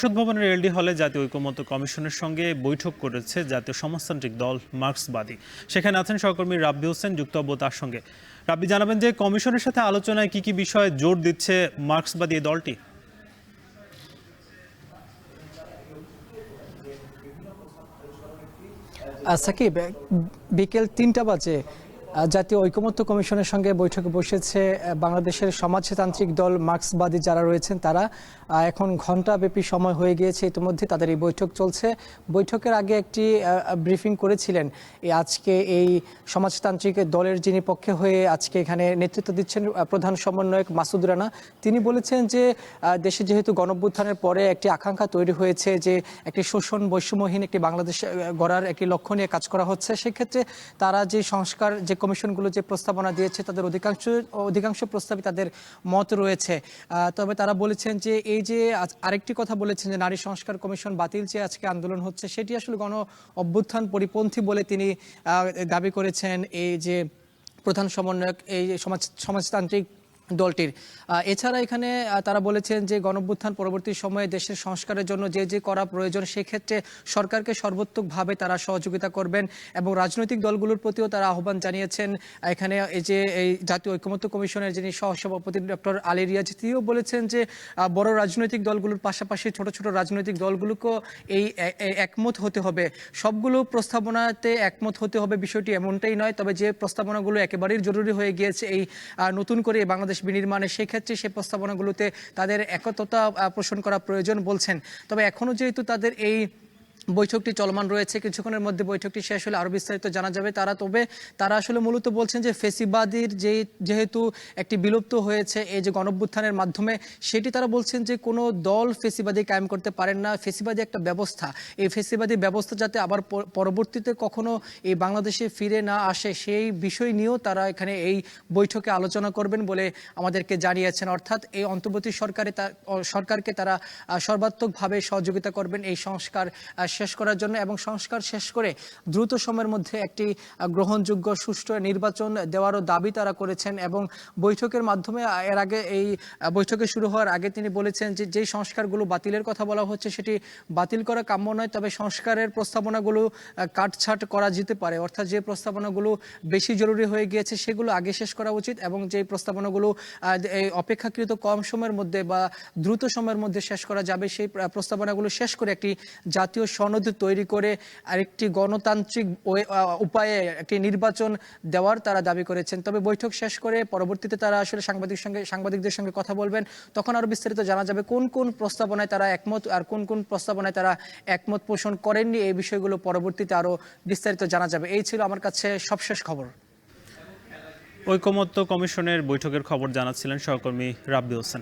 সংসদ ভবনের এলডি হলে জাতীয় ঐকমত্য কমিশনের সঙ্গে বৈঠক করেছে জাতীয় সমাজতান্ত্রিক দল মার্ক্সবাদী। সেখানে আছেন সহকর্মী রাব্বি হোসেন, যুক্ত হব তার সঙ্গে। রাব্বি, জানাবেন যে কমিশনের সাথে আলোচনায় কি কি বিষয়ে জোর দিচ্ছে মার্ক্সবাদী এই দলটি? সাকিব, বিকেল ৩টা বাজে জাতীয় ঐকমত্য কমিশনের সঙ্গে বৈঠকে বসেছে বাংলাদেশের সমাজতান্ত্রিক দল মার্ক্সবাদী যারা রয়েছেন তারা। এখন ঘণ্টাব্যাপী সময় হয়ে গিয়েছে, ইতিমধ্যে তাদের এই বৈঠক চলছে। বৈঠকের আগে একটি ব্রিফিং করেছিলেন আজকে এই সমাজতান্ত্রিক দলের যিনি পক্ষে হয়ে আজকে এখানে নেতৃত্ব দিচ্ছেন প্রধান সমন্বয়ক মাসুদ রানা। তিনি বলেছেন যে দেশে যেহেতু গণঅভ্যুত্থানের পরে একটি আকাঙ্ক্ষা তৈরি হয়েছে যে একটি শোষণ বৈষম্যহীন একটি বাংলাদেশ গড়ার একটি লক্ষ্য নিয়ে কাজ করা হচ্ছে, সেক্ষেত্রে তারা যে সংস্কার যে কমিশনগুলো যে প্রস্তাবনা দিয়েছে তাদের অধিকাংশ প্রস্তাবে তাদের মত রয়েছে। তবে তারা বলেছেন যে এই যে আরেকটি কথা বলেছেন যে নারী সংস্কার কমিশন বাতিল চেয়ে আজকে আন্দোলন হচ্ছে, সেটি আসলে গণ অভ্যুত্থান পরিপন্থী বলে তিনি দাবি করেছেন এই যে প্রধান সমন্বয়ক এই সমাজতান্ত্রিক দলটির। এছাড়া এখানে তারা বলেছেন যে গণঅভ্যুত্থান পরবর্তী সময়ে দেশের সংস্কারের জন্য যে যে করা প্রয়োজন সেক্ষেত্রে সরকারকে সর্বোত্তকভাবে তারা সহযোগিতা করবেন এবং রাজনৈতিক দলগুলোর প্রতিও তারা আহ্বান জানিয়েছেন। এখানে এই জাতীয় ঐকমত্য কমিশনের যিনি সহসভাপতি ডক্টর আলী রিয়াজ, তিনিও বলেছেন যে বড় রাজনৈতিক দলগুলোর পাশাপাশি ছোট ছোট রাজনৈতিক দলগুলোকেও এই একমত হতে হবে, সবগুলো প্রস্তাবনাতে একমত হতে হবে। বিষয়টি এমনটাই নয়, তবে যে প্রস্তাবনাগুলো একেবারেই জরুরি হয়ে গিয়েছে এই নতুন করে বাংলাদেশ বিনির্মাণে, সেক্ষেত্রে সেই প্রস্তাবনাগুলোতে তাদের একত্রতা পোষণ করা প্রয়োজন বলছেন। তবে এখনও যেহেতু তাদের এই বৈঠকটি চলমান রয়েছে, কিছুক্ষণের মধ্যে বৈঠকটি শেষ হলে আরও বিস্তারিত জানা যাবে। তারা আসলে মূলত বলছেন যে ফেসিবাদীর যেহেতু একটি বিলুপ্ত হয়েছে এই যে গণঅভ্যুত্থানের মাধ্যমে, সেটি তারা বলছেন যে কোনো দল ফেসিবাদী কায়েম করতে পারেন না। ফেসিবাদী একটা ব্যবস্থা, এই ফেসিবাদী ব্যবস্থা যাতে আবার পরবর্তীতে কখনো এই বাংলাদেশে ফিরে না আসে সেই বিষয় নিয়েও তারা এখানে এই বৈঠকে আলোচনা করবেন বলে আমাদেরকে জানিয়েছেন। অর্থাৎ এই অন্তর্বর্তী সরকারকে তারা সর্বাত্মকভাবে সহযোগিতা করবেন এই সংস্কার শেষ করার জন্য এবং সংস্কার শেষ করে দ্রুত সময়ের মধ্যে একটি গ্রহণযোগ্য সুষ্ঠু নির্বাচন দেওয়ারও দাবি তারা করেছেন। এবং বৈঠকের মাধ্যমে এর আগে এই বৈঠকে শুরু হওয়ার আগে তিনি বলেছেন যে যেই সংস্কারগুলো বাতিলের কথা বলা হচ্ছে সেটি বাতিল করা কাম্য নয়, তবে সংস্কারের প্রস্তাবনাগুলো কাটছাট করা যেতে পারে। অর্থাৎ যে প্রস্তাবনাগুলো বেশি জরুরি হয়ে গিয়েছে সেগুলো আগে শেষ করা উচিত এবং যে প্রস্তাবনাগুলো অপেক্ষাকৃত কম সময়ের মধ্যে বা দ্রুত সময়ের মধ্যে শেষ করা যাবে সেই প্রস্তাবনাগুলো শেষ করে একটি জাতীয় সনদ তৈরি করে আরেকটি গণতান্ত্রিক উপায়ে একটি নির্বাচন দেওয়ার তারা দাবি করেছেন। তবে বৈঠক শেষ করে পরবর্তীতে তারা আসলে সাংবাদিকদের সঙ্গে কথা বলবেন, তখন আরো বিস্তারিত জানা যাবে কোন কোন প্রস্তাবনায় তারা একমত আর কোন কোন প্রস্তাবনায় তারা একমত পোষণ করেননি। এই বিষয়গুলো পরবর্তীতে আরো বিস্তারিত জানা যাবে। এই ছিল আমার কাছে সবশেষ খবর। ঐকমত্য কমিশনের বৈঠকের খবর জানাচ্ছিলেন সহকর্মী রাব্বি হোসেন।